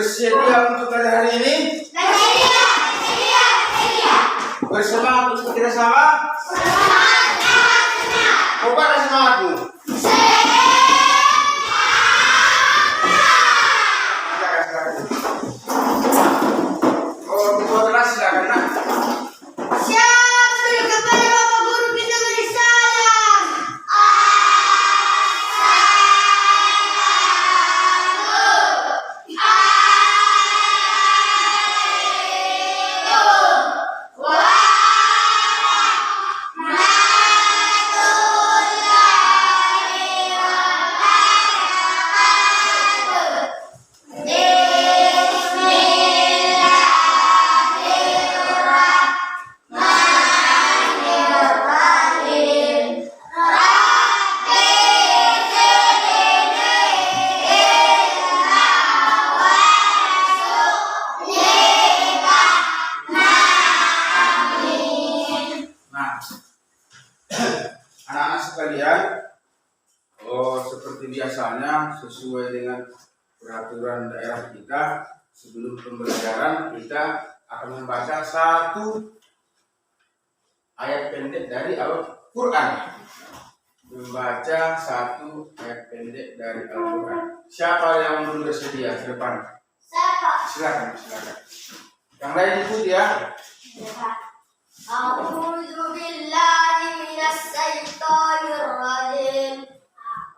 Bersedia untuk hari ini? Bersedia. Bersemangat untuk kita sama? Coba ada semangatmu. Oh, ketua kelas silakan nak. Anak-anak sekalian, seperti biasanya sesuai dengan peraturan daerah kita, sebelum pembelajaran kita akan membaca satu ayat pendek dari Al-Quran. Membaca satu ayat pendek dari Al-Quran. Siapa yang belum bersedia ke depan? Silakan. Yang lain ikut ya. A'udzu billahi minasy syaithanir rajim.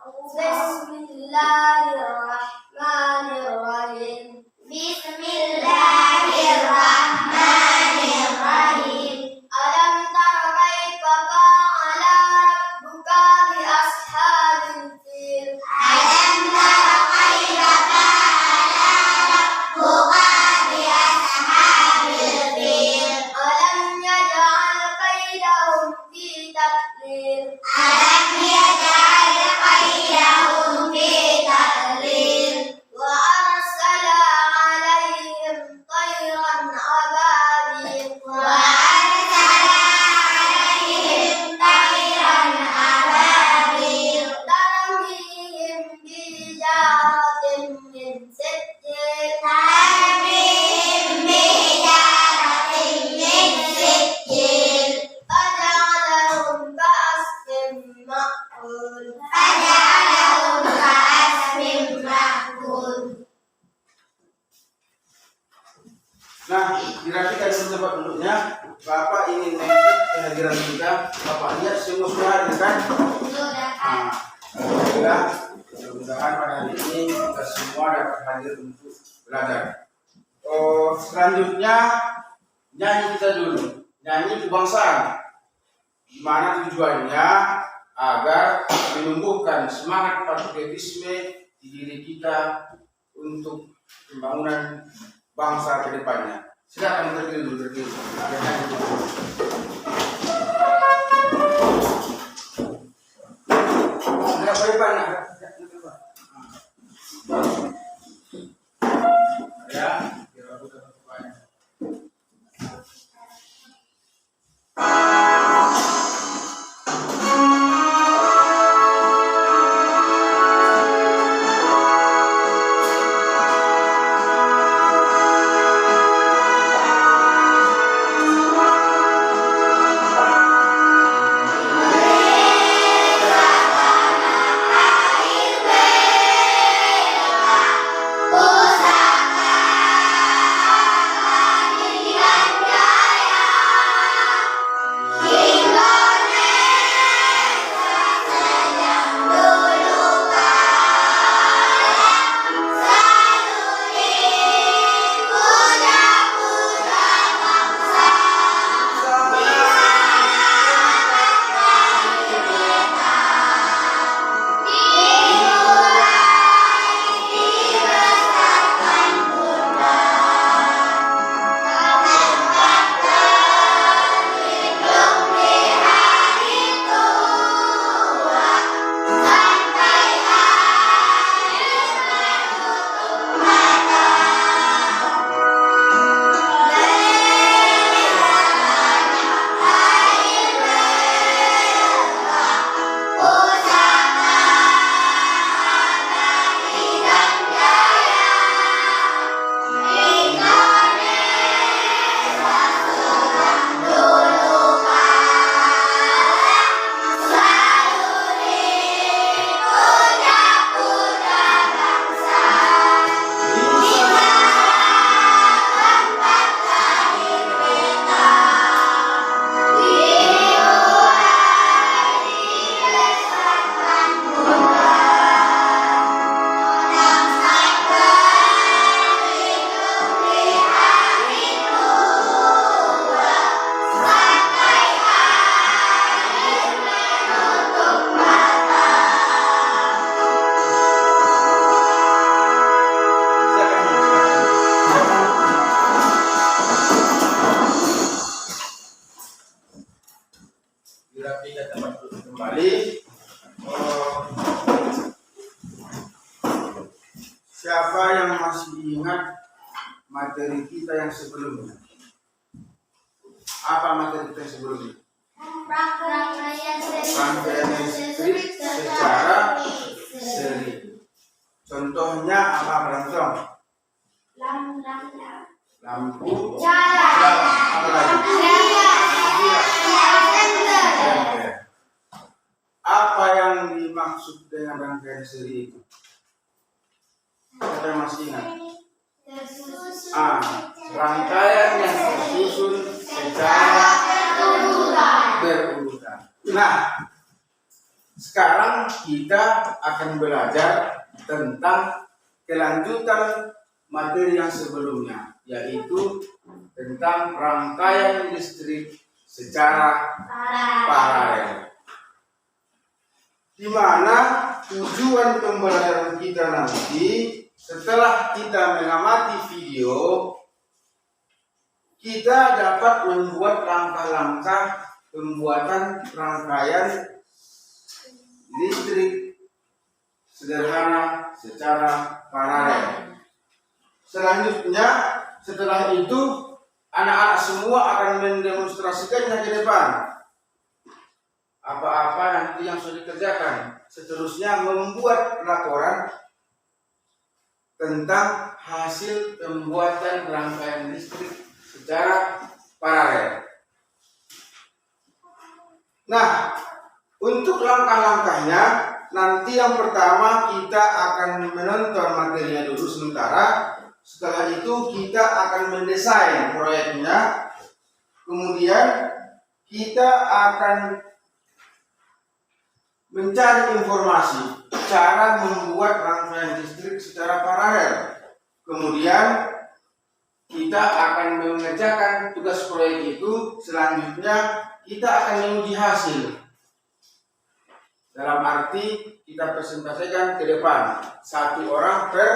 Bismillahirrahmanirrahim. Bismillahirrahmanirrahim. Alam tara kaifa fa'ala rabbuka bi ashabil fil. Alam tara kaifa fa'ala rabbuka bi ashabil fil. Alam yaj'al kaidahum fi tadlil. Alam yaj'al kaidahum fi tadlil. Wa arsala 'alaihim tayran ababil. Wa arsala 'alaihim tayran ababil. Tarmihim bi jaratin min sijil. Tarmihim bi jaratin min sijil. Faja'alahum ka'asfin ma'kul. Faja'alahum ka'asfin ma'kul. Nah, dirapikan dulu tempat duduknya. Bapak ingin mengecek kehadiran kita. Bapak lihat semua sudah hadir kan? Nah, mudah-mudahan pada hari ini kita semua dapat hadir untuk belajar. Selanjutnya nyanyi kita dulu. Nyanyi kebangsaan. Gimana tujuannya? Agar menumbuhkan semangat patriotisme di diri kita untuk pembangunan bangsa ke depannya. Silakan berdiri dulu. Silakan bagaimana? Ya, biar aku dapat banyak. Bendera Siapa yang masih ingat materi kita yang sebelumnya? Apa materi kita yang sebelumnya? Rangkaian listrik secara seri. Contohnya apa, contoh? Lampu, jalan, apa lagi? Apa yang dimaksud dengan rangkaian seri itu? Siapa yang masih ingat? Rangkaian yang tersusun secara berurutan. Nah, sekarang kita akan belajar tentang kelanjutan materi yang sebelumnya, yaitu tentang rangkaian listrik secara paralel. Di mana tujuan pembelajaran kita nanti setelah kita mengamati video, kita dapat membuat langkah-langkah pembuatan rangkaian listrik sederhana secara paralel. Selanjutnya, setelah itu anak-anak semua akan mendemonstrasikannya ke depan. Apa-apa nanti yang sudah dikerjakan. Seterusnya membuat laporan tentang hasil pembuatan rangkaian listrik secara paralel. Nah, untuk langkah-langkahnya, nanti yang pertama kita akan menonton materinya dulu sementara. Setelah itu kita akan mendesain proyeknya. Kemudian kita akan mencari informasi cara membuat rangkaian listrik secara paralel. Kemudian kita akan mengerjakan tugas proyek itu. Selanjutnya kita akan menguji hasil. Dalam arti kita presentasikan ke depan, satu orang per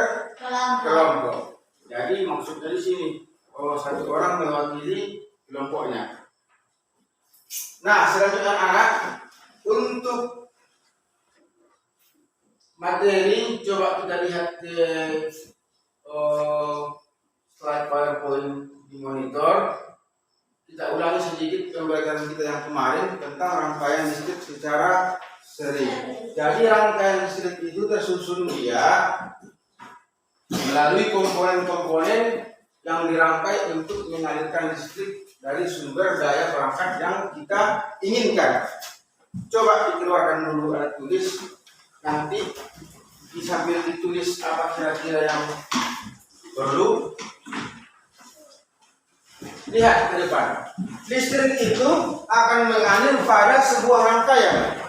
kelompok. Jadi maksudnya di sini, satu orang mewakili kelompoknya. Nah, selanjutnya anak, untuk materi coba kita lihat ke slide PowerPoint di monitor. Kita ulangi sedikit pembelajaran kita yang kemarin tentang rangkaian listrik secara seri. Jadi rangkaian listrik itu tersusun dia melalui komponen-komponen yang dirangkai untuk mengalirkan listrik dari sumber daya perangkat yang kita inginkan. Coba dikeluarkan dulu alat tulis. Nanti sambil ditulis apa kira-kira yang perlu. Lihat ke depan. Listrik itu akan mengalir pada sebuah rangkaian,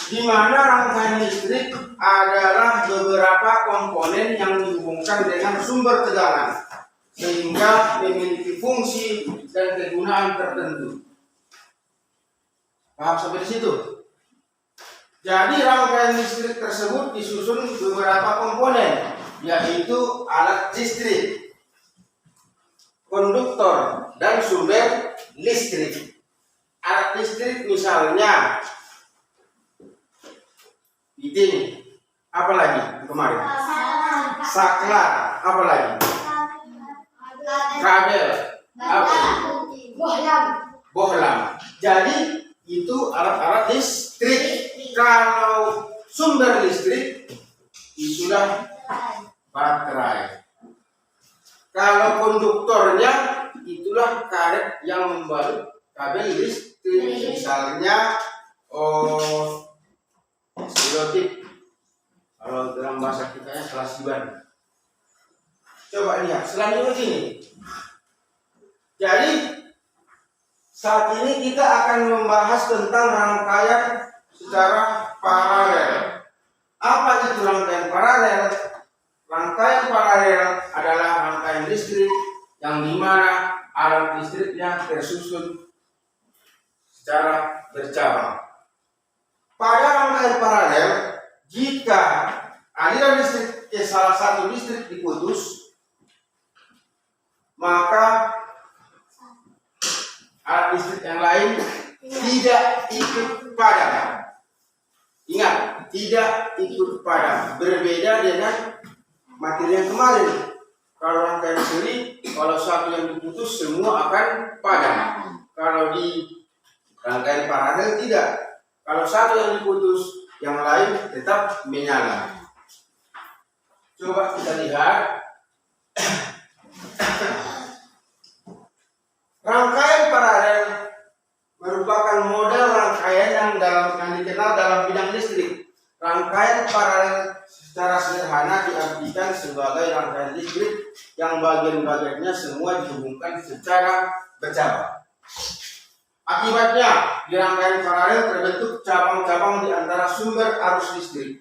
di mana rangkaian listrik adalah beberapa komponen yang dihubungkan dengan sumber tegangan sehingga memiliki fungsi dan kegunaan tertentu. Paham sampai di situ? Jadi rangkaian listrik tersebut disusun beberapa komponen, yaitu alat listrik, konduktor, dan sumber listrik. Alat listrik misalnya ini, apa lagi kemarin? Saklar, apa lagi? Kabel, apa? Bohlam. Jadi itu alat-alat listrik. Kalau sumber listrik itulah baterai. Kalau konduktornya itulah karet yang membalut kabel listrik. Misalnya selotip. Kalau dalam bahasa kita selasiban. Coba lihat selanjutnya begini. Jadi saat ini kita akan membahas tentang rangkaian secara paralel. Apa itu rangkaian paralel? Rangkaian paralel adalah rangkaian listrik yang dimana alat listriknya tersusun secara bercabang. Pada rangkaian paralel, jika aliran listrik salah satu listrik diputus, maka alat listrik yang lain tidak ikut padam. Ingat, tidak ikut padam. Berbeda dengan materi yang kemarin. Kalau rangkaian seri, kalau satu yang diputus semua akan padam. Kalau di rangkaian paralel tidak. Kalau satu yang diputus, yang lain tetap menyala. Coba kita lihat. Rangkaian paralel merupakan model rangkaian yang dikenal dalam bidang listrik. Rangkaian paralel secara sederhana diartikan sebagai rangkaian listrik yang bagian-bagiannya semua dihubungkan secara bercabang. Akibatnya, di rangkaian paralel terbentuk cabang-cabang di antara sumber arus listrik.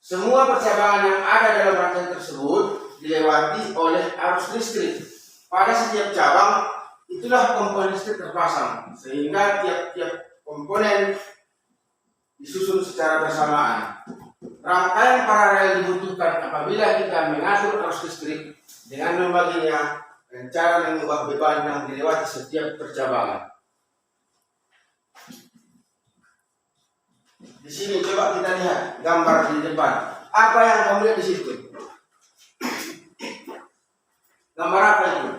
Semua percabangan yang ada dalam rangkaian tersebut dilewati oleh arus listrik. Pada setiap cabang, itulah komponen listrik terpasang, sehingga tiap-tiap komponen disusun secara bersamaan. Rangkaian paralel dibutuhkan apabila kita mengatur arus listrik dengan membaginya dan cara mengubah beban yang dilewati setiap percabangan. Di sini coba kita lihat gambar di depan. Apa yang kamu lihat di situ? Gambar apa itu?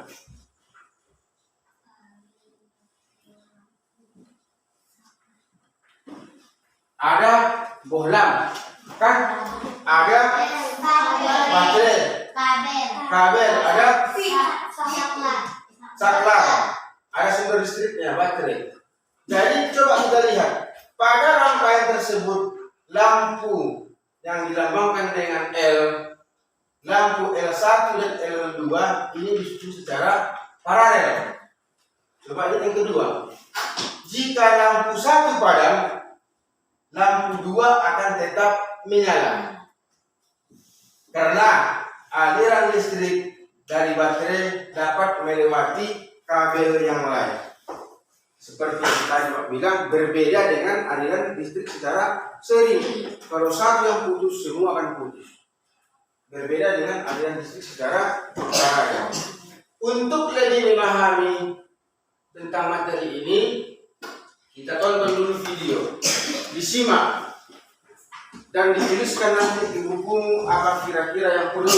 Ada bohlam, kan? Ada baterai, kabel, ada saklar, ada sumber listriknya, baterai. Jadi coba kita lihat pada rangkaian tersebut lampu yang dilambangkan dengan L, lampu L1 dan L2 ini disusun secara paralel. Coba lihat yang kedua. Jika lampu satu padam, lampu 2 akan tetap menyala. Karena aliran listrik dari baterai dapat melewati kabel yang lain. Seperti yang tadi Pak bilang, berbeda dengan aliran listrik secara seri. Kalau satu yang putus, semua akan putus. Berbeda dengan aliran listrik secara paralel. Untuk lebih memahami tentang materi ini, kita tonton dulu video, disimak, dan dituliskan nanti di buku apa kira-kira yang perlu.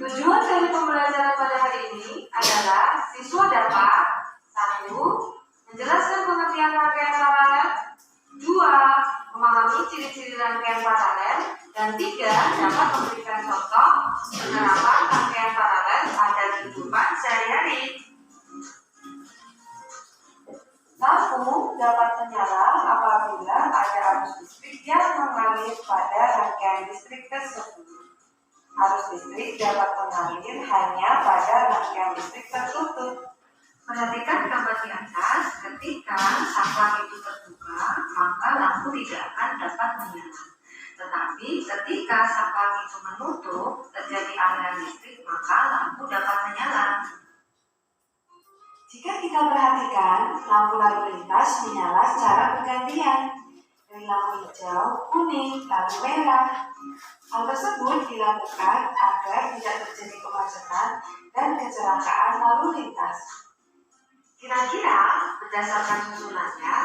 Tujuan dari pembelajaran pada hari ini adalah siswa dapat 1. Menjelaskan pengertian rangkaian paralel, 2. Memahami ciri-ciri rangkaian paralel, dan 3. Dapat memberikan contoh penerapan rangkaian paralel pada kehidupan sehari-hari. Lampu dapat menyala apabila ada arus listrik yang mengalir pada rangkaian listrik tersebut. Arus listrik dapat mengalir hanya pada rangkaian listrik tertutup. Perhatikan gambar di atas, ketika saklar itu terbuka, maka lampu tidak akan dapat menyala. Tetapi ketika saklar itu menutup, terjadi aliran listrik, maka lampu dapat menyala. Jika kita perhatikan, lampu lalu lintas menyala secara bergantian. Dari lampu hijau, kuning, lalu merah. Hal tersebut dilakukan agar tidak terjadi kemacetan dan kecelakaan lalu lintas. Kira-kira berdasarkan susunannya,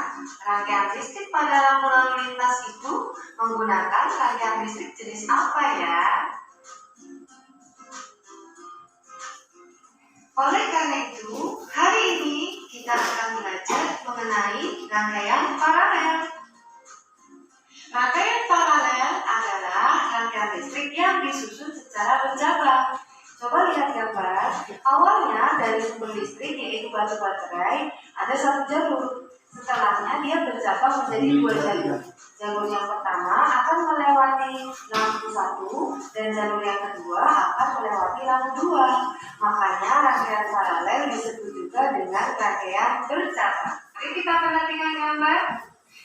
rangkaian listrik pada lampu lalu lintas itu menggunakan rangkaian listrik jenis apa ya? Oleh karena itu, hari ini kita akan belajar mengenai rangkaian paralel. Rangkaian paralel adalah rangkaian listrik yang disusun secara bercabang. Coba lihat gambar. Awalnya dari sumber listrik yaitu batu baterai ada satu jalur. Setelahnya dia bercabang menjadi 2 jalur. Jalur yang pertama akan melewati lampu 1 dan jalur yang kedua akan melewati lampu 2. Makanya rangkaian paralel disebut juga dengan rangkaian bercabang. Mari kita perhatikan gambar.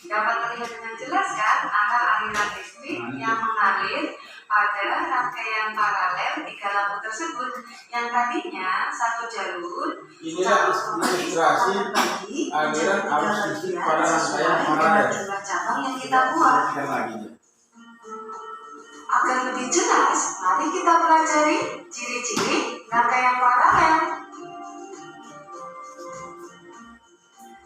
Dapat terlihat dengan jelas kan arah aliran listrik yang mengalir pada rangkaian paralel 3 lampu tersebut yang tadinya satu jalur Inilah ilustrasi aliran arus listrik pada rangkaian paralel. jumlah cabang yang kita buat. Kita lagi. Agar lebih jelas, mari kita pelajari ciri-ciri rangkaian paralel.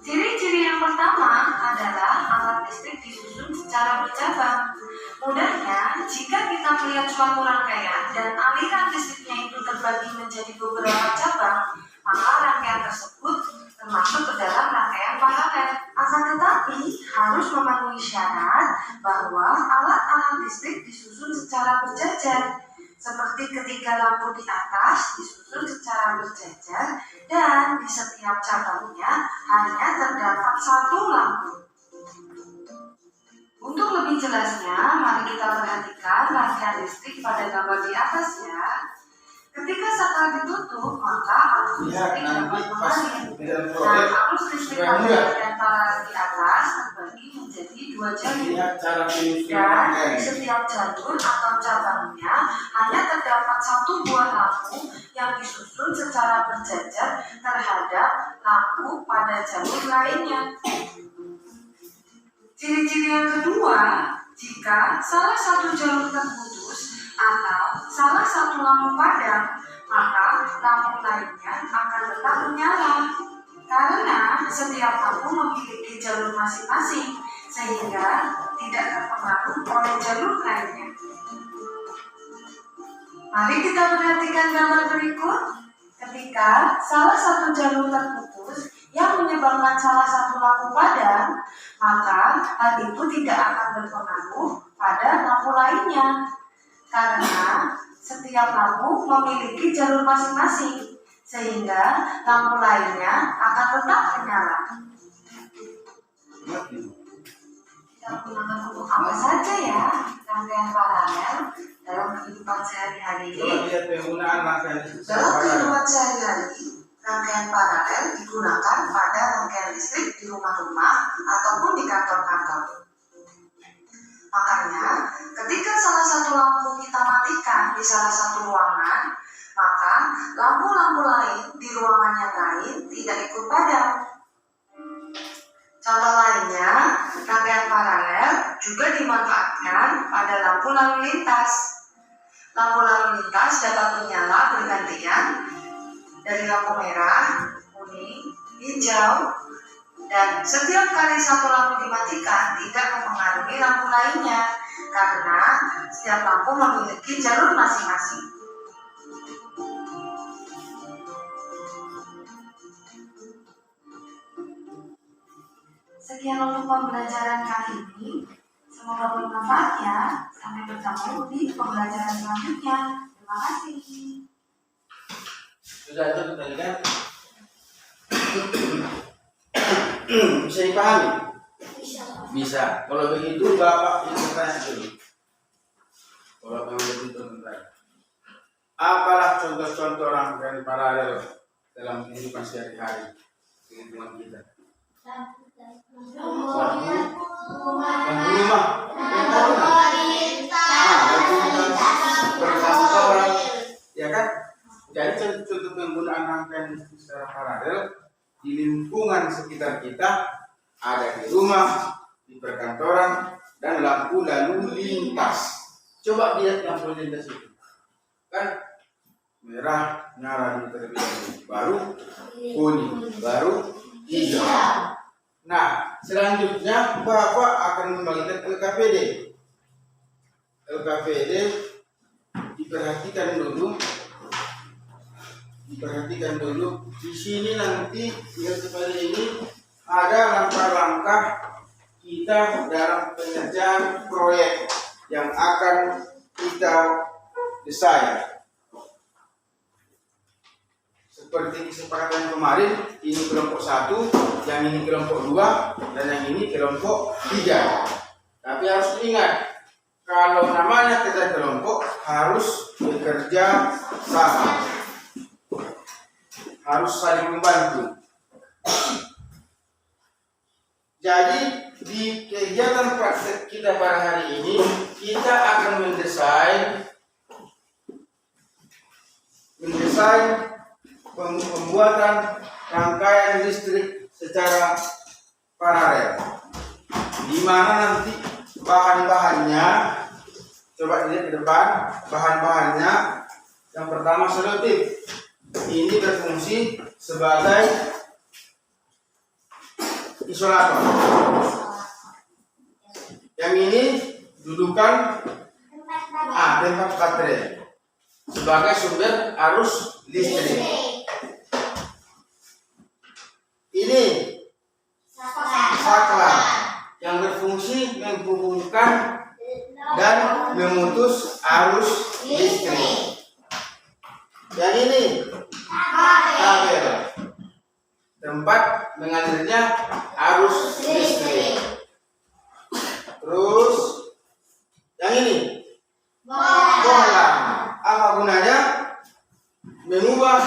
Ciri-ciri yang pertama adalah alat listrik disusun secara bercabang. Mudahnya, jika kita melihat suatu rangkaian dan aliran listriknya itu terbagi menjadi beberapa cabang, maka rangkaian tersebut termasuk ke dalam rangkaian paralel. Akan tetapi, harus memenuhi syarat bahwa alat-alat listrik disusun secara berjajar. Seperti ketiga lampu di atas disusun secara berjajar dan di setiap cabangnya hanya terdapat satu lampu. Untuk lebih jelasnya, mari kita perhatikan rangkaian listrik pada gambar di atas ya. Ketika saklar ditutup, maka arus listrik dapat mengalir. Nah, arus listrik pada bagian paralel di atas terbagi menjadi 2 jalur. Dan di setiap jalur atau cabangnya hanya terdapat satu buah lampu yang disusun secara berjajar terhadap lampu pada jalur lainnya. Ciri-ciri yang kedua, jika salah satu jalur terputus atau salah satu lampu padam, maka lampu lainnya akan tetap menyala. Karena setiap lampu memiliki jalur masing-masing, sehingga tidak terpengaruh oleh jalur lainnya. Mari kita perhatikan gambar berikut. Ketika salah satu jalur terputus yang menyebabkan salah satu lampu padam, maka hal itu tidak akan berpengaruh pada lampu lainnya. Karena setiap lampu memiliki jalur masing-masing, sehingga lampu lainnya akan tetap menyala. Kita gunakan untuk apa saja ya rangkaian paralel dalam kehidupan sehari-hari? Coba lihat penggunaan rangkaian listrik secara Dalam paralel. kehidupan sehari-hari, rangkaian paralel digunakan pada rangkaian listrik di rumah-rumah ataupun di kantor-kantor. Makanya, ketika salah satu lampu kita matikan di salah satu ruangan, maka lampu-lampu lain di ruangan yang lain tidak ikut padam. Contoh lainnya, rangkaian paralel juga dimanfaatkan pada lampu lalu lintas. Lampu lalu lintas dapat menyala bergantian dari lampu merah, kuning, hijau, dan setiap kali satu lampu dimatikan tidak mempengaruhi lampu lainnya karena setiap lampu memiliki jalur masing-masing. Sekian untuk pembelajaran kali ini. Semoga bermanfaat ya. Sampai bertemu di pembelajaran selanjutnya. Terima kasih. Sudah itu tadi kan? Bisa dipahami? Bisa. Kalau begitu Bapak ingin bertanya dulu. Kalau memang begitu bertanya. Apalah contoh-contoh rangkaian paralel dalam kehidupan sehari-hari kehidupan kita? Perkantoran, ya kan? Jadi contoh penggunaan rangkaian listrik secara paralel di lingkungan sekitar kita ada di rumah, di perkantoran, dan lampu lalu lintas. Coba lihat lampu lintas itu, kan merah nyala dulu terlebih dahulu, baru kuning, baru hijau. Nah, selanjutnya Bapak akan membagikan LKPD. LKPD diperhatikan dulu. Di sini nanti di LKPD ini ada langkah-langkah kita dalam pengerjaan proyek yang akan kita desain. Seperti kesepakatan kemarin, ini kelompok 1, yang ini kelompok 2, dan yang ini kelompok 3. Tapi harus ingat, kalau namanya kerja kelompok harus bekerja sama, harus saling membantu. Jadi di kegiatan praktek kita pada hari ini kita akan mendesain pembuatan rangkaian listrik secara paralel, di mana nanti bahan-bahannya, coba lihat ke depan, bahan-bahannya yang pertama selotip. Ini berfungsi sebagai isolator. Yang ini dudukan tempat baterai sebagai sumber arus listrik. Ini saklar yang berfungsi menghubungkan dan memutus arus listrik. Yang ini kabel, tempat mengalirnya arus listrik. Terus yang ini bohlam. Apa gunanya? Mengubah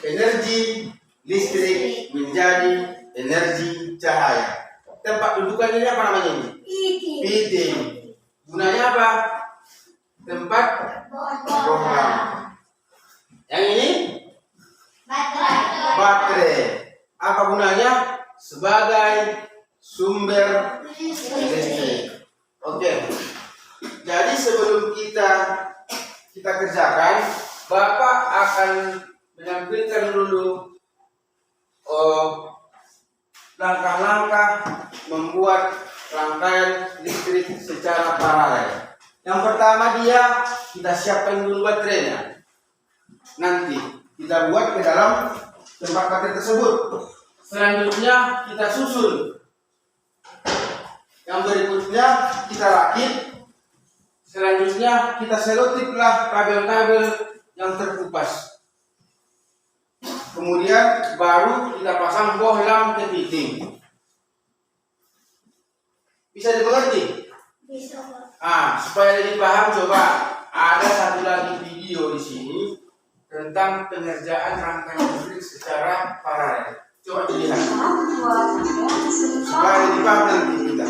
energi listrik menjadi energi cahaya. Tempat dudukan ini apa namanya ini? PT. Gunanya apa? Tempat bohlam. Yang ini baterai. Apa gunanya? Sebagai sumber listrik. Oke. Jadi sebelum kita kerjakan, Bapak akan menampilkan dulu langkah-langkah membuat rangkaian listrik secara paralel. Yang pertama kita siapkan dulu baterainya. Nanti kita buat ke dalam tempat baterai tersebut. Selanjutnya kita susun. Yang berikutnya kita rakit. Selanjutnya kita selotiplah kabel-kabel yang terkupas. Kemudian baru kita pasang bohlam ke fitting. Bisa dimengerti? Bisa. Supaya lebih paham, coba ada satu lagi video di sini tentang pengerjaan rangkaian listrik secara paralel. Coba dilihat. Supaya lebih paham nanti kita.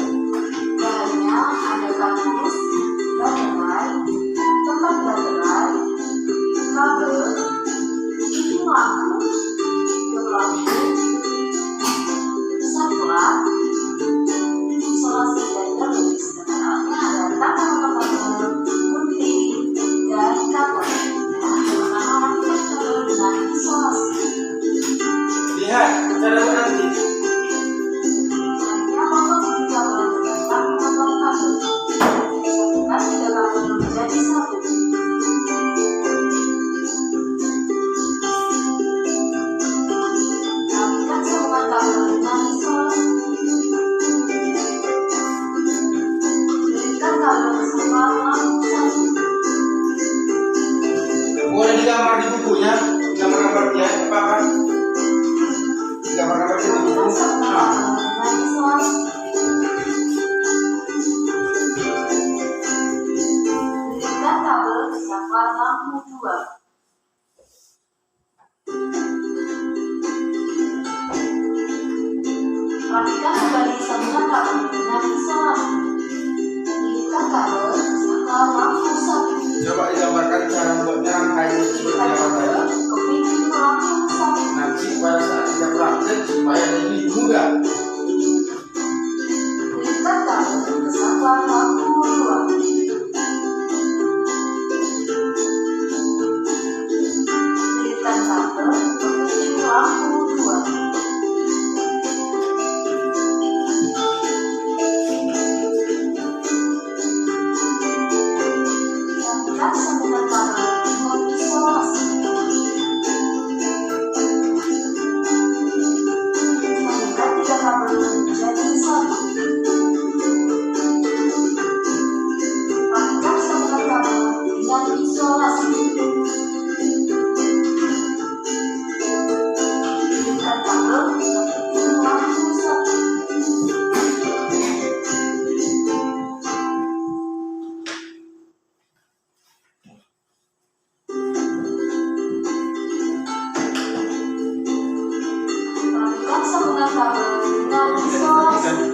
Bahannya ada kampus, baterai, tempat baterai, kabel, itu lampu, saklar, isolasi daya listrik. Ada tangan gunting dan kabel. Pertama kabel dengan isolasi. Lihat cara nanti. Menjadi satu. Rapikan sambungan kabel dengan isolasi. Berikan kabel bersama lampu satu. Boleh digambar di bukunya, gambar-gambar dia, apa kan? Gambar-gambar di buku. Rapikan sambungan kabel dengan isolasi. Berikan kabel bersama lampu 2. Rapikan kembali sambungan kabel dengan isolasi. Berikan kabel bersama lampu 1. Coba digambarkan cara membuatnya rangkaian seperti apa tadi. Ke pintu lampu 1. Nanti pada saat kita praktek supaya lebih mudah. Berikan kabel bersama lampu 2. Berikan kabel ke pintu lampu 2. Rapikan sambungan kabel dengan isolasi. Sambungkan 3 kabel menjadi 1. Rapikan sambungan kabel dengan isolasi. Berikan kabel ke pintu lampu 1. Rapikan sambungan kabel dengan isolasi.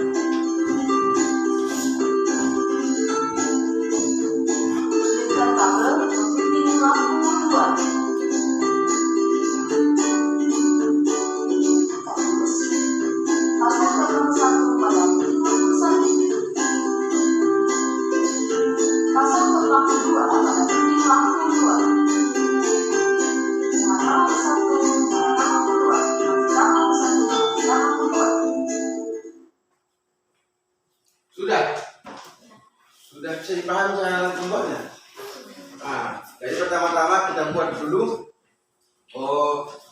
bisa dipahami cara membuatnya. Jadi pertama-tama kita buat dulu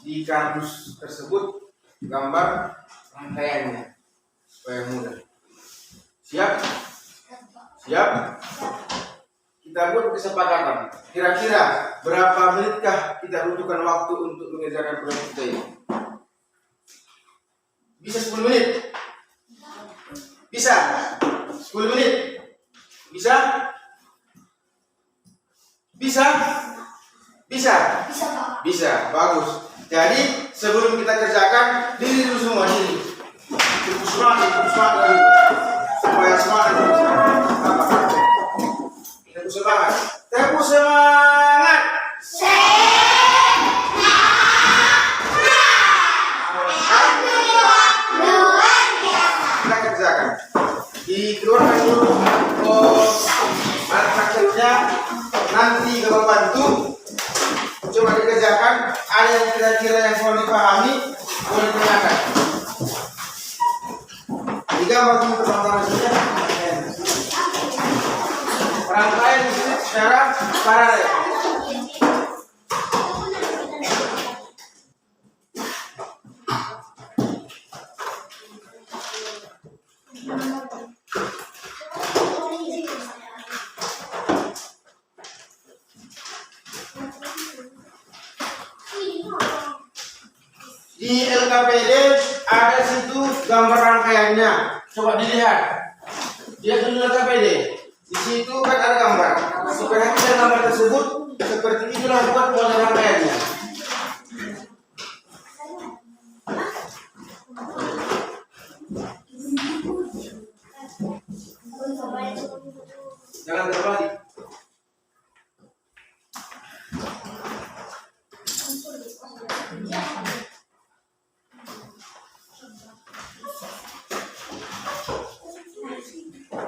di kardus tersebut gambar rangkaiannya supaya mudah. Siap? Siap? Kita buat kesepakatan. Kira-kira berapa menitkah kita butuhkan waktu untuk mengerjakan proyek kita ini? Bisa 10 menit? Bisa? 10 menit? Bisa? Bisa? Bisa? Bisa, Pak. Bisa, bagus. Jadi sebelum kita kerjakan, diri dulu semua diri. Tepuk semangat dulu. Supaya semangat dulu. Tepuk semangat. Tepuk semangat. Kita kerjakan. Dikeluarkan dulu alat prakteknya. Nanti kalau bantu coba dikerjakan. Ada yang kira-kira yang perlu dipahami boleh ditanyakan. Digambar dulu teman-teman saja. Rangkaian di sini secara paralel. Di LKPD ada situ gambar rangkaiannya. Coba dilihat. Lihat dulu LKPD. Di situ kan ada gambar. Perhatikan gambar tersebut. Seperti itulah buat model rangkaiannya. Jangan terbalik.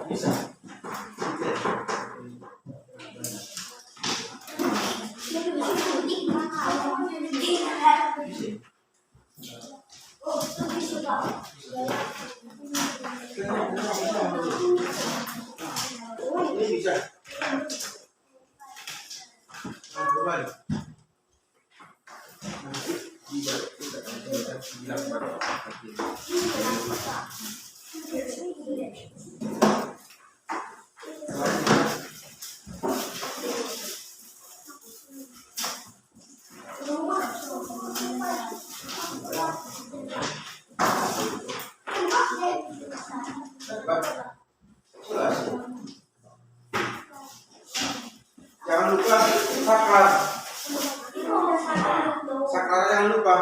Bisa. Ini bisa. Berbalik. Jangan lupa saklar. Saklar jangan lupa.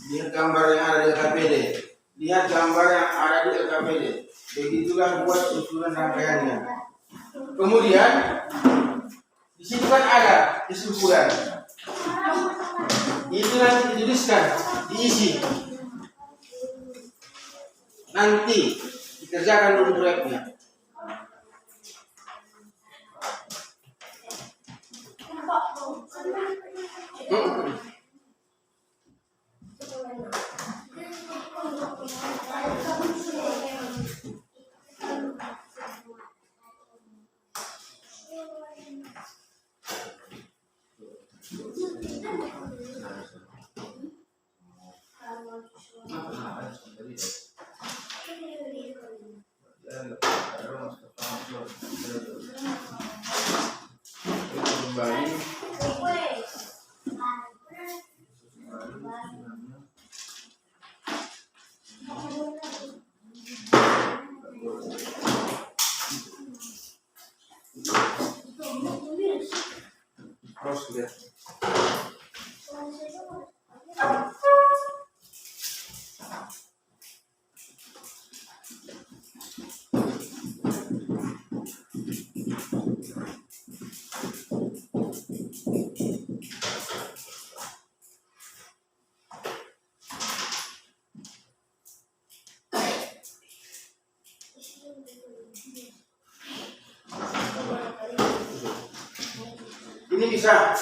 Lihat gambar yang ada di LKPD. Lihat gambar yang ada di LKPD. Begitulah buat susunan rangkaiannya. Kemudian di situ kan ada kesimpulan. Itu nanti dituliskan, diisi. Nanti dikerjakan dulu proyeknya. Terus lihat. bisa.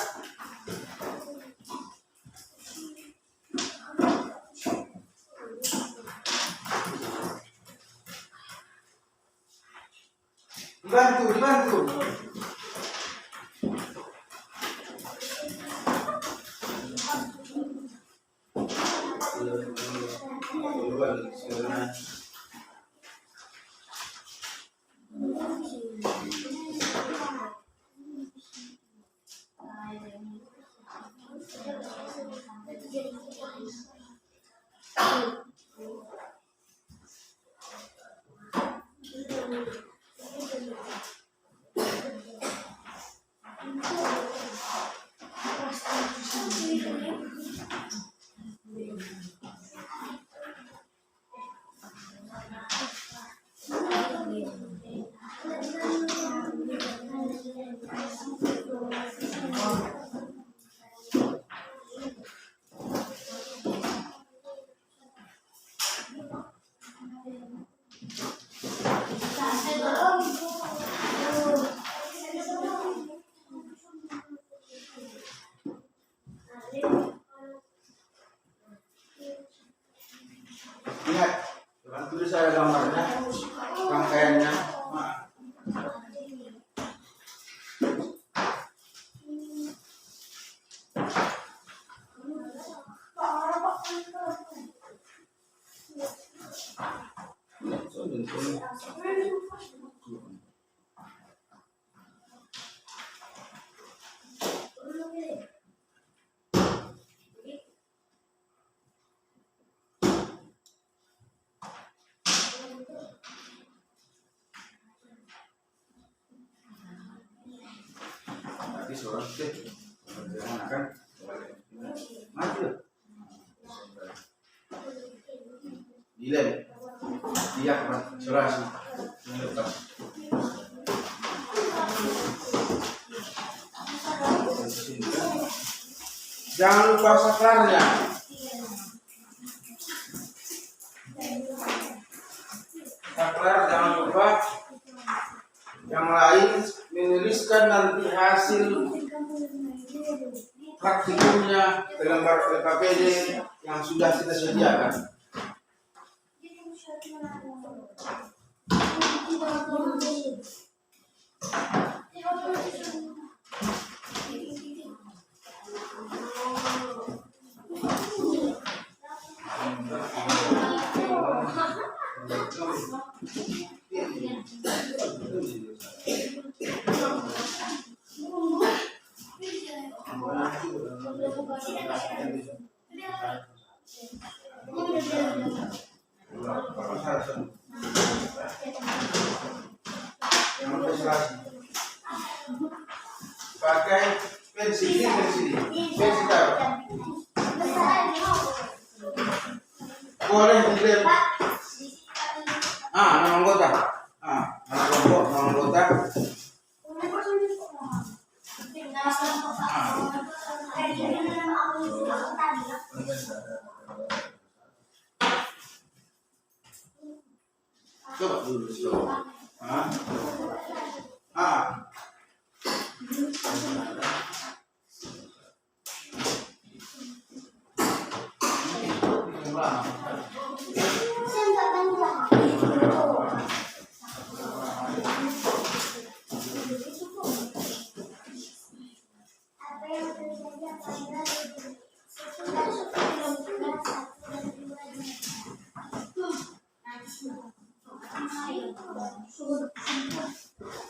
Dibantu. Lihat, bantu saya gambarnya, rangkaiannya. Nanti seorang kan maju dilem dia serasi. Jangan lupa saklarnya. Saklar jangan lupa. Yang lain menuliskan nanti hasil praktikumnya ke lembar LKPD yang sudah kita sediakan. Pakai pensil taruh. Boleh dilem. Nama anggota. Nama anggota. Coba dulu.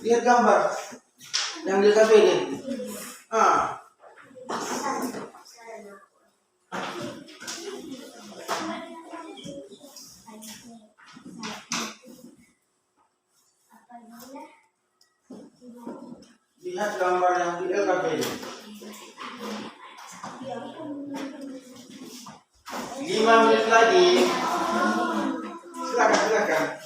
Lihat gambar yang di KPD. Lihat gambar yang di LKPD. 5 menit lagi. Silakan.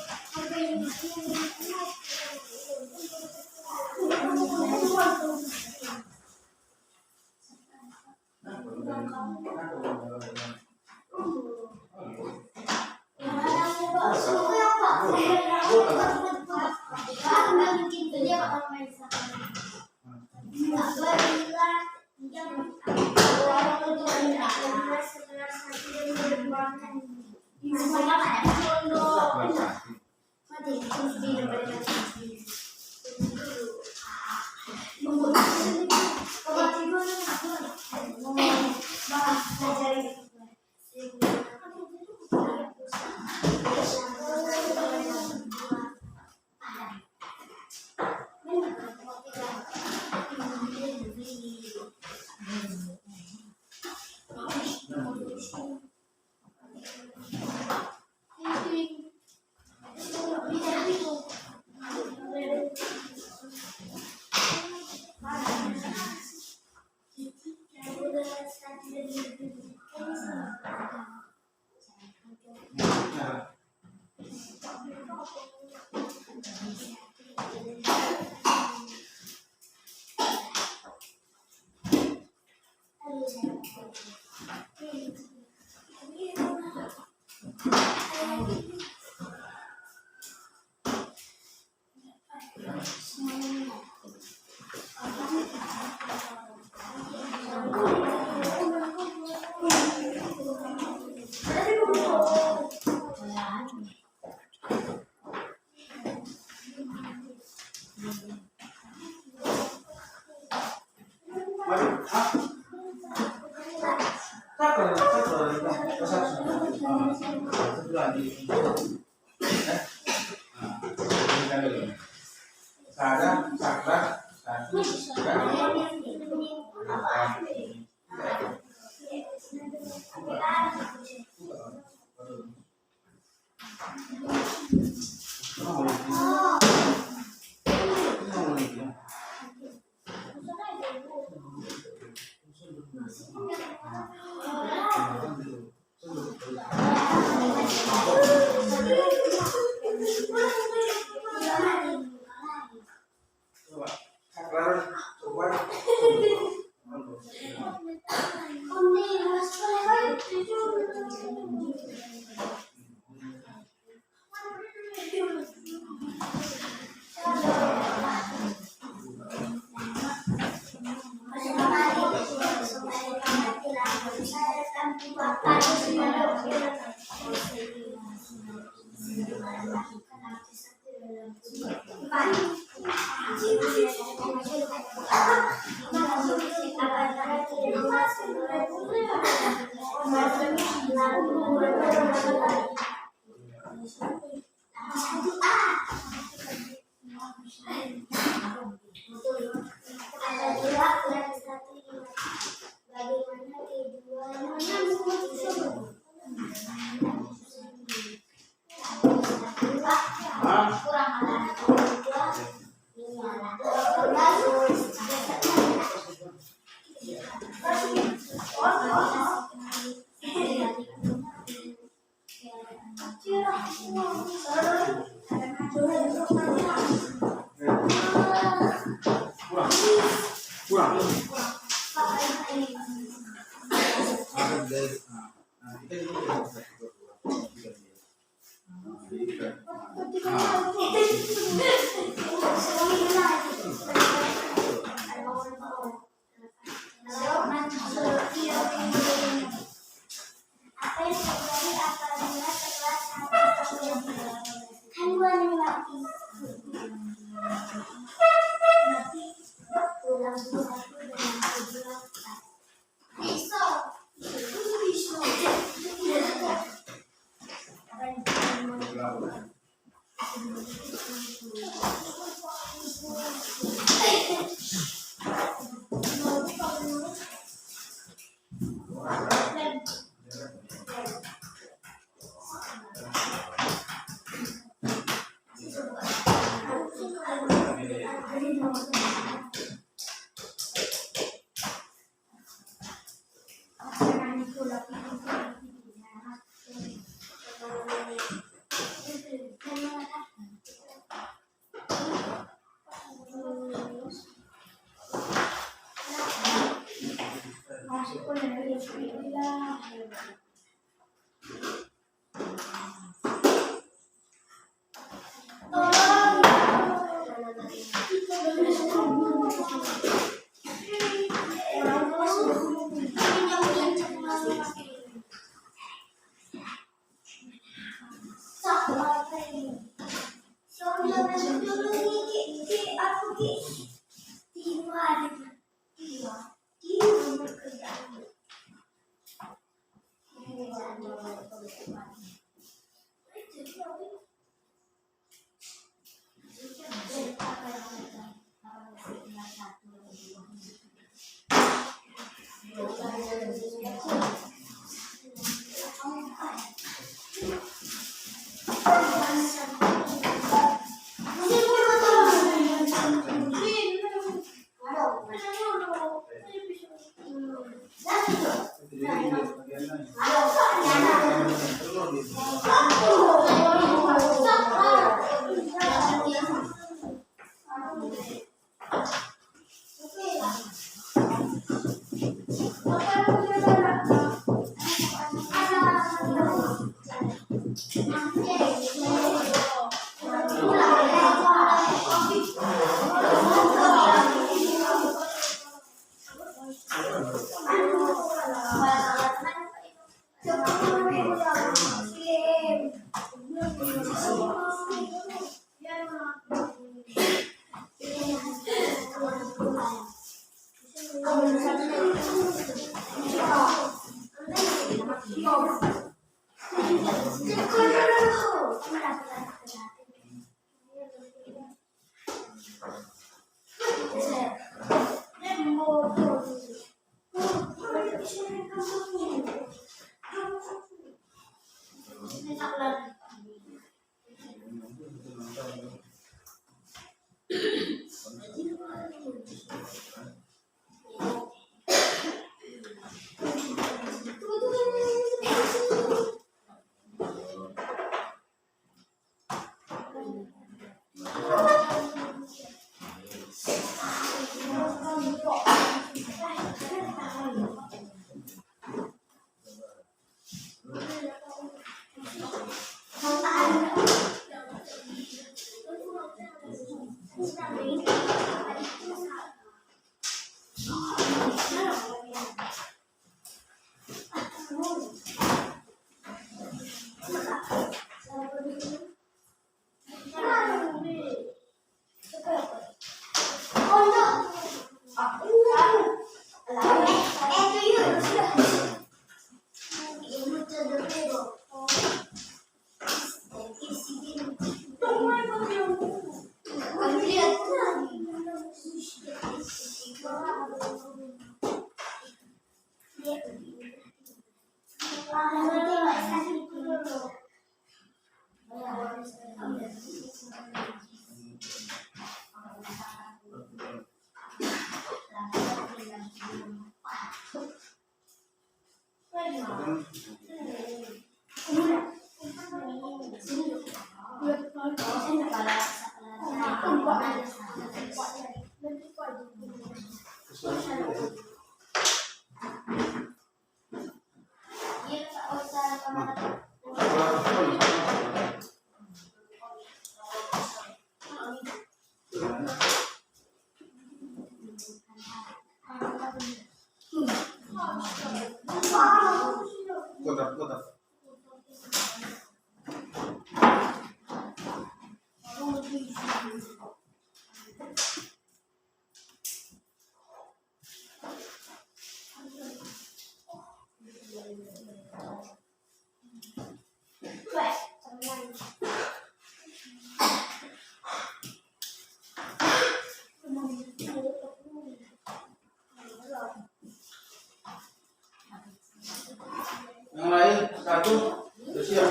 Yang lain satu sudah siap.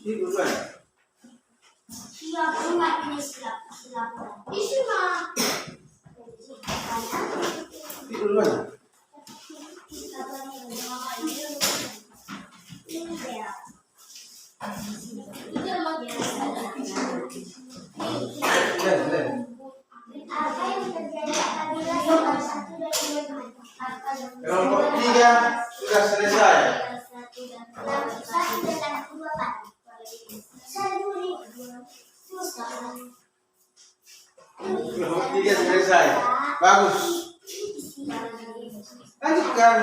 Ini duluan. Siap enggak ini siap. Isi mah. Ini duluan. Kelompok 3 sudah selesai. Kelompok 3 selesai. Bagus. Lanjutkan.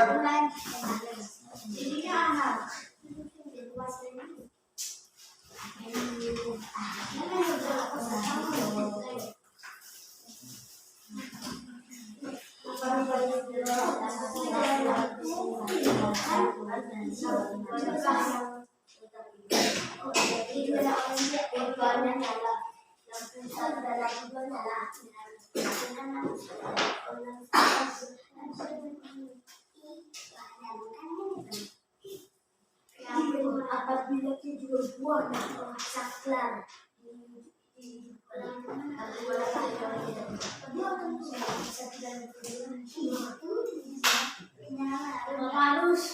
Apabila tujuan buah saklar harus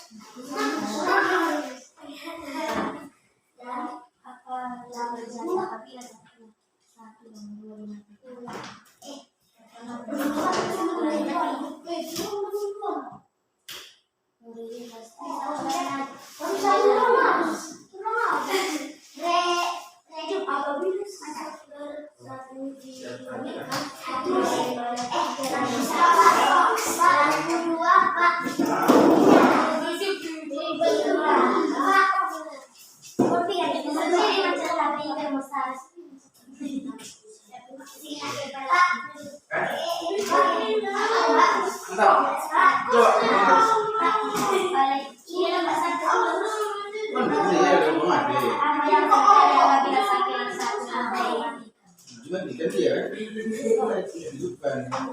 dan apa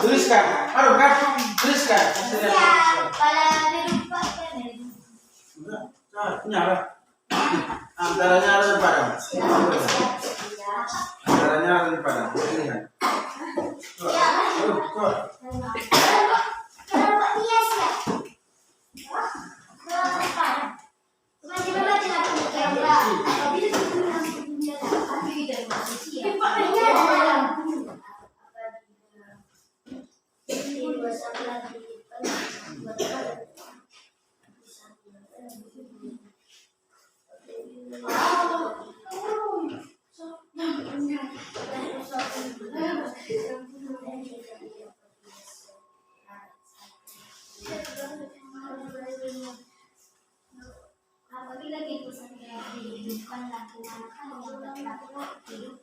tuliskan, aduh kan, tuliskan. Nyala. Antaranya ada di padang. Antaranya ada di padang. Lihat. Apabila keputusan dihidupkan lakukan yang berlaku hidup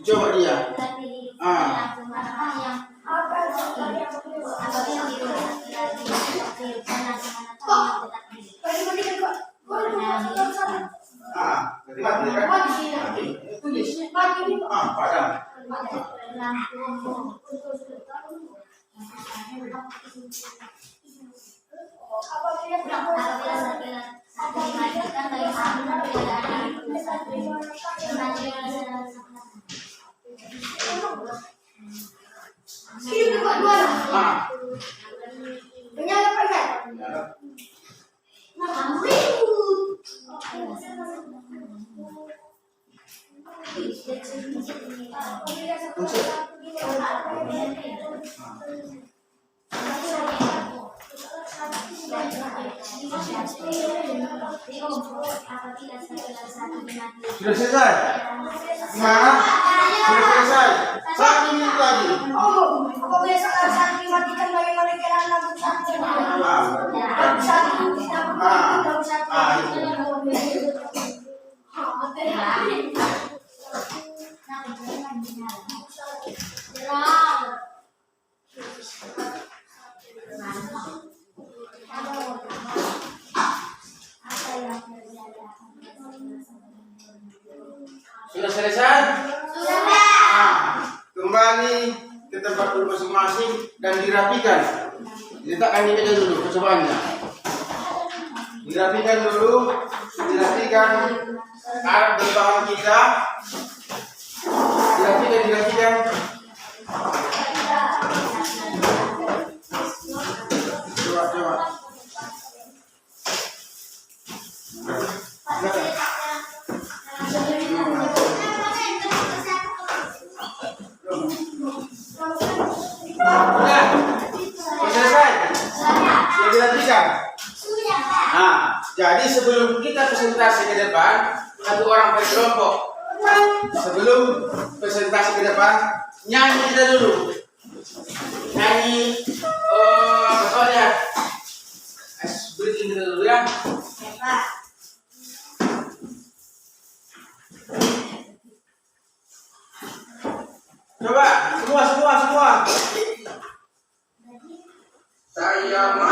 Coba dia. Padang. Sudah selesai? Gimana? Sudah selesai? 1 menit lagi. apabila saklar satu dimatikan bagaimana kira lampu satu? Lampu satu Sudah selesai? Sudah. Kembali ke tempat duduk masing-masing dan dirapikan. Diletakkan di meja dulu percobaannya. Dirapikan dulu, dirapikan arah berbahan kita. Dirapikan. Coba. Selesai? Sudah dirapikan? Jadi sebelum kita presentasi ke depan, satu orang per kelompok. Sebelum presentasi ke depan, nyanyi kita dulu. Nyanyi, soalnya, breathing kita dulu ya. Coba, semua. Saya mau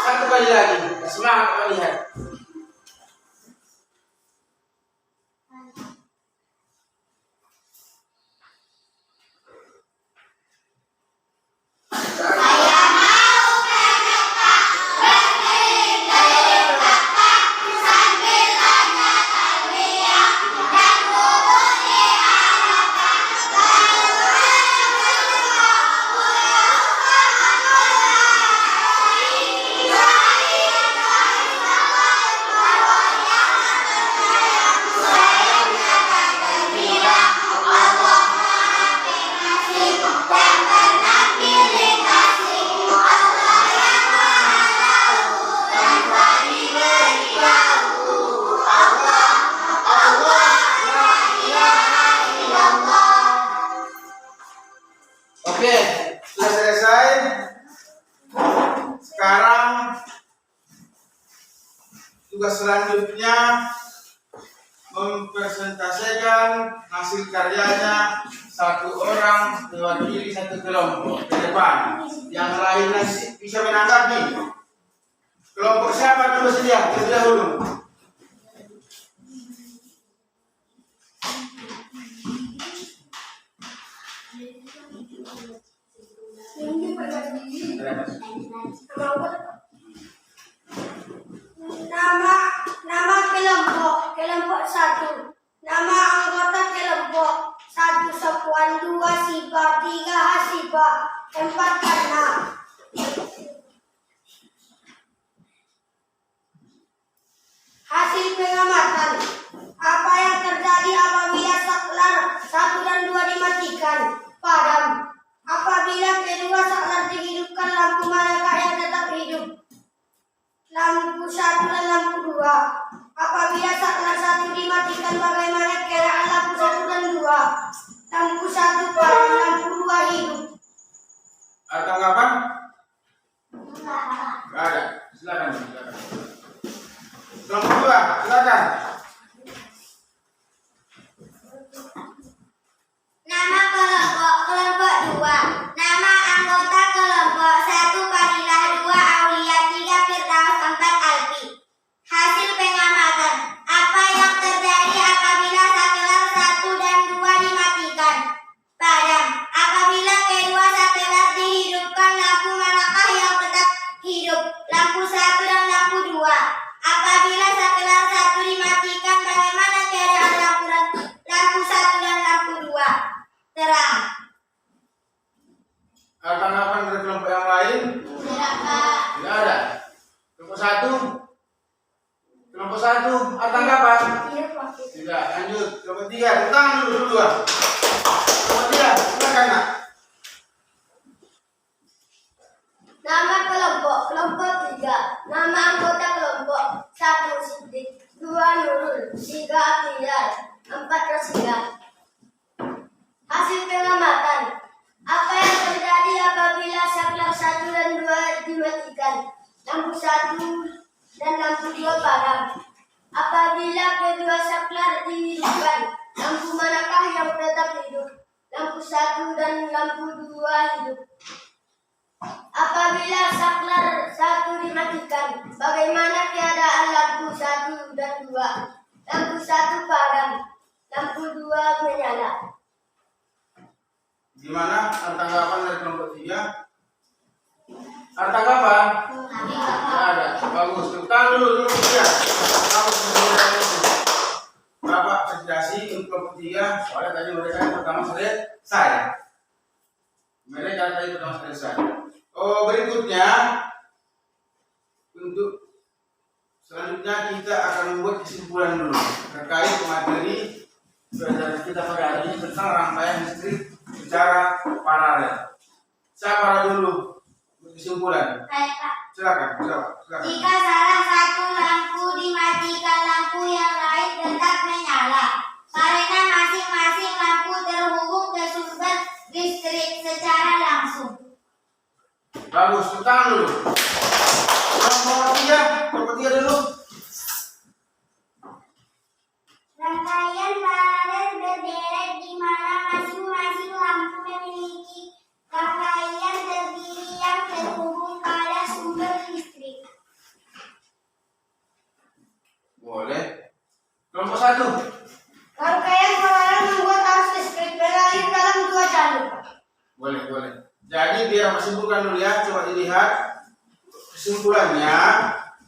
satu kali lagi. Semangat melihat. Oke, sudah selesai. Sekarang tugas selanjutnya mempresentasikan hasil karyanya satu orang mewakili satu kelompok ke depan. Yang lain nanti bisa menanggapi. Kelompok siapa dulu sedia? Terlebih dahulu. Nama kelompok satu. Nama anggota kelompok 1 Sopuan, 2 Siba, 3 Hasiba, 4 Karna. Hasil pengamatan. Apa yang terjadi apabila saklar 1 dan 2 dimatikan? Padam. Apabila kedua saklar dihidupkan, lampu manakah yang tetap hidup? Lampu 1 dan lampu 2. Apabila saklar 1 dimatikan, bagaimana keadaan lampu 1 dan 2? Lampu 1 padam, lampu 2 hidup. Ada tanggapan? Enggak ada. Silakan. Kelompok 2, silakan. Nama kelompok 2. Nama anggota kelompok 1 Fadilah, 2 Aulia, 3 Firdaus, 4 Alfi. Hasil pengamatan. Apa yang terjadi apabila saklar 1 dan 2 dimatikan? Padam. Apabila kedua saklar dihidupkan, lampu manakah yang tetap hidup? Lampu 1 dan lampu 2. Apabila menyerang. Ada tanggapan dari kelompok yang lain? Tidak, Pak. Tidak ada. Kelompok satu? Kelompok satu, ada tanggapan? Iya, Pak. Tidak, lanjut. Kelompok tiga, tangan dulu dua. Kelompok tiga, silakan nak. Nama kelompok, kelompok 3. Nama anggota kelompok: 1. Sidik, 2. Nurul, 3. Akhiar, 4. Rosida. Hasil pengamatan: apa yang terjadi apabila saklar 1 dan 2 dimatikan, lampu 1 dan lampu 2 padam? Apabila kedua saklar dihidupkan, lampu manakah yang tetap hidup? Lampu 1 dan lampu 2 hidup. Apabila saklar 1 dimatikan, bagaimana keadaan lampu 1 dan 2? Lampu 1 padam, lampu 2 menyala. Gimana? Ada tanggapan dari kelompok tiga? Ada tanggapan? Tidak ada. Bagus. Tangan dulu tiga. Bapak presentasi untuk kelompok tiga. Soalnya tadi mereka yang pertama selesai. Mereka tadi pertama selesai. Oh, berikutnya untuk selanjutnya kita akan membuat kesimpulan dulu terkait materi pelajaran kita pada hari ini tentang rangkaian listrik secara paralel. Siapa dulu kesimpulan? Baik, Pak. Silakan. Jika salah satu lampu dimatikan, lampu yang lain tetap menyala karena masing-masing lampu terhubung ke sumber listrik secara langsung. Bagus, tangan dulu. Kelompok tiga dulu. Rangkaian paralel berderet di mana masing-masing lampu memiliki rangkaian terdiri yang terhubung pada sumber listrik. Boleh. Kelompok satu. Rangkaian paralel membuat arus listrik beralih dalam 2 jalur. Boleh. Jadi biar menyimpulkan dulu ya, coba dilihat kesimpulannya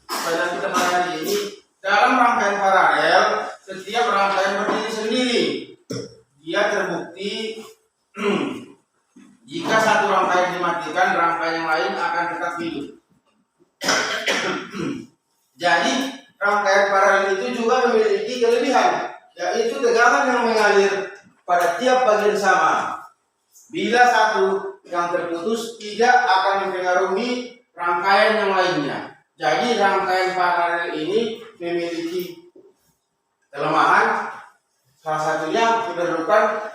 pada kita pada hari ini. Dalam rangkaian paralel, setiap rangkaian berdiri sendiri. Dia terbukti jika satu rangkaian dimatikan, rangkaian yang lain akan tetap hidup. Jadi rangkaian paralel itu juga memiliki kelebihan, yaitu tegangan yang mengalir pada tiap bagian sama. Bila satu yang terputus tidak akan mempengaruhi rangkaian yang lainnya. Jadi rangkaian paralel ini memiliki kelemahan, salah satunya memerlukan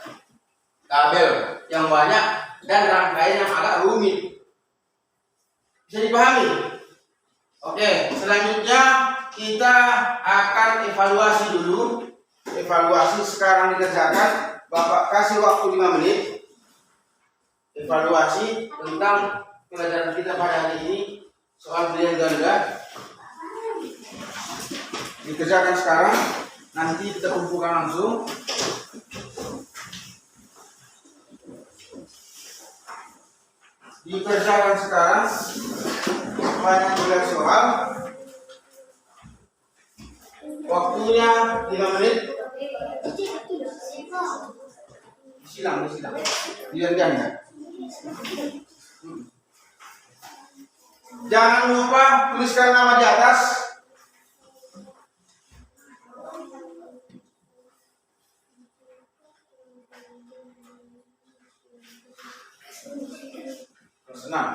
kabel yang banyak dan rangkaian yang agak rumit. Bisa dipahami? Oke, selanjutnya kita akan evaluasi dulu. Evaluasi sekarang dikerjakan. Bapak kasih waktu 5 menit. Evaluasi tentang pelajaran kita pada hari ini, soal pilihan ganda dikerjakan sekarang, nanti kita kumpulkan langsung. Dikerjakan sekarang banyak 12 soal, waktunya 5 menit. Silang pilihan ganda. Jangan lupa tuliskan nama di atas. Senang.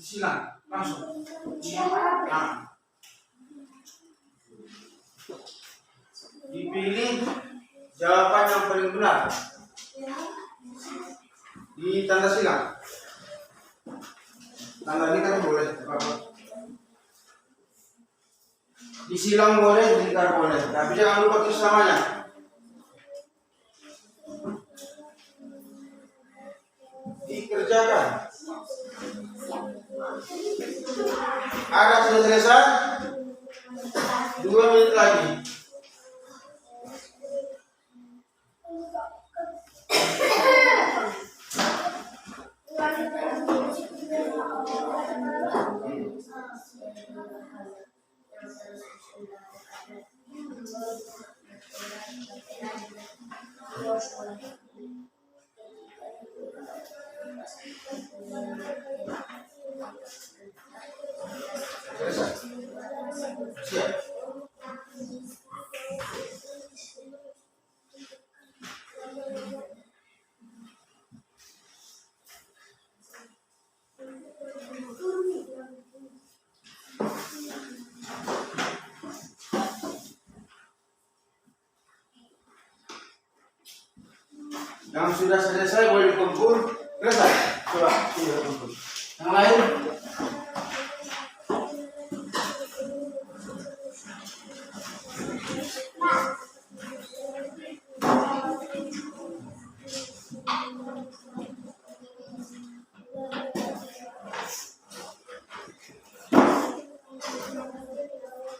Disilang langsung. Nah, dipilih jawaban yang paling benar di tanda silang. Tanda ini kan boleh disilang boleh, dilingkar boleh, tapi jangan lupa tulis namanya. Dikerjakan. Ada sudah selesai? 2 menit lagi. Selesai. Siap. Yang sudah selesai boleh dikumpul. Selesai. Coba sudah kumpul. Yang lain?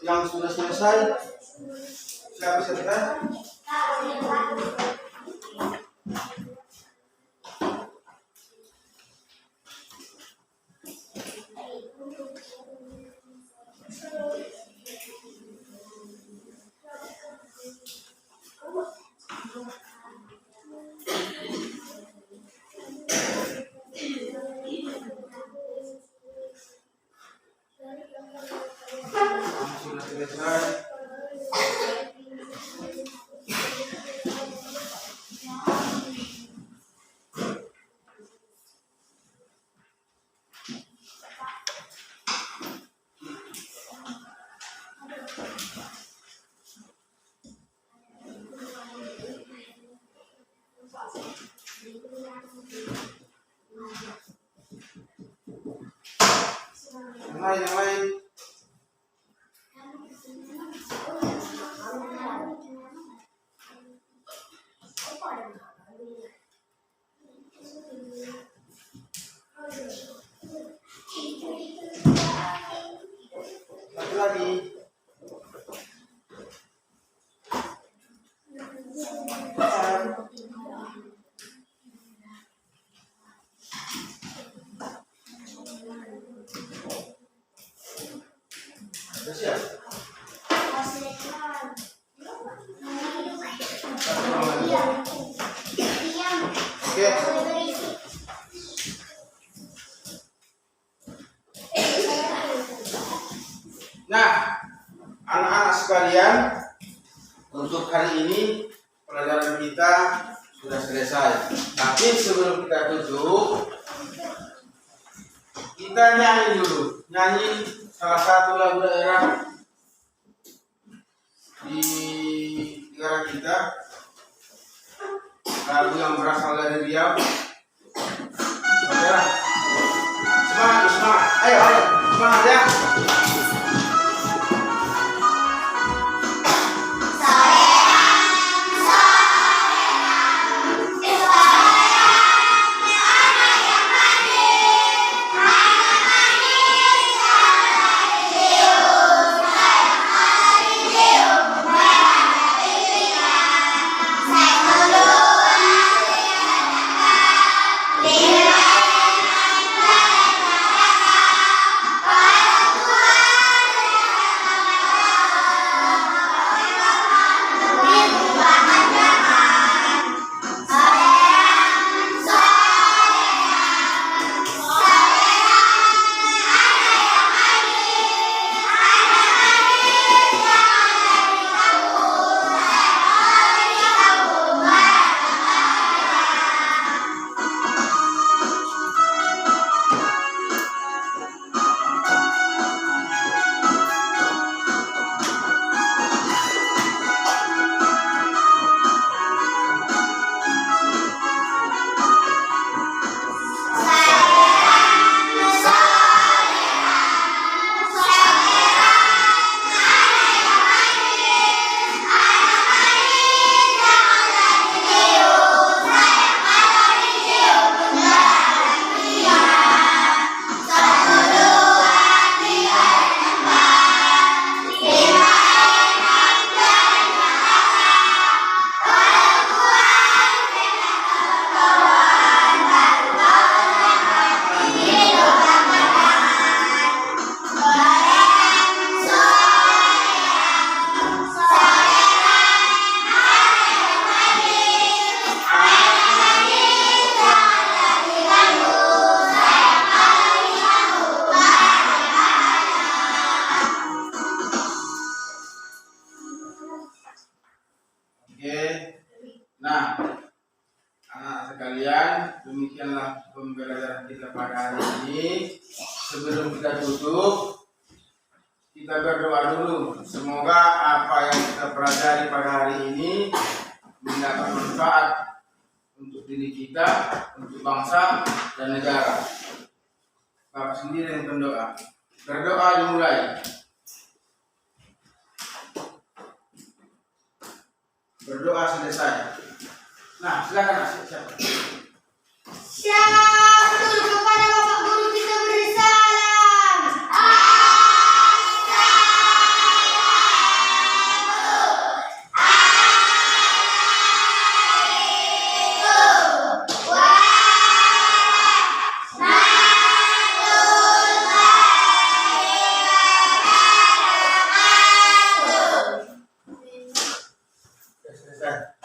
Yang sudah selesai? Siapa selesai? Sudah selesai. Yang lain. Satu lagi. Sudah siap? Oke. Nah, anak-anak sekalian, untuk hari ini pelajaran kita sudah selesai. Tapi sebelum kita tutup, kita nyanyi dulu. Nyanyi salah satu lagu daerah di negara kita, lagu yang berasal dari Riau. Saudara, semangat, semangat. Ayo, semangat ya. Saya sebelum kita tutup, kita berdoa dulu. Semoga apa yang kita pelajari pada hari ini mendapat manfaat untuk diri kita, untuk bangsa dan negara. Bapak sendiri yang berdoa. Berdoa dimulai. Berdoa selesai. Nah, silakan siapa? Siap dulu kepada Bapak Guru kita beri salam. Selesai.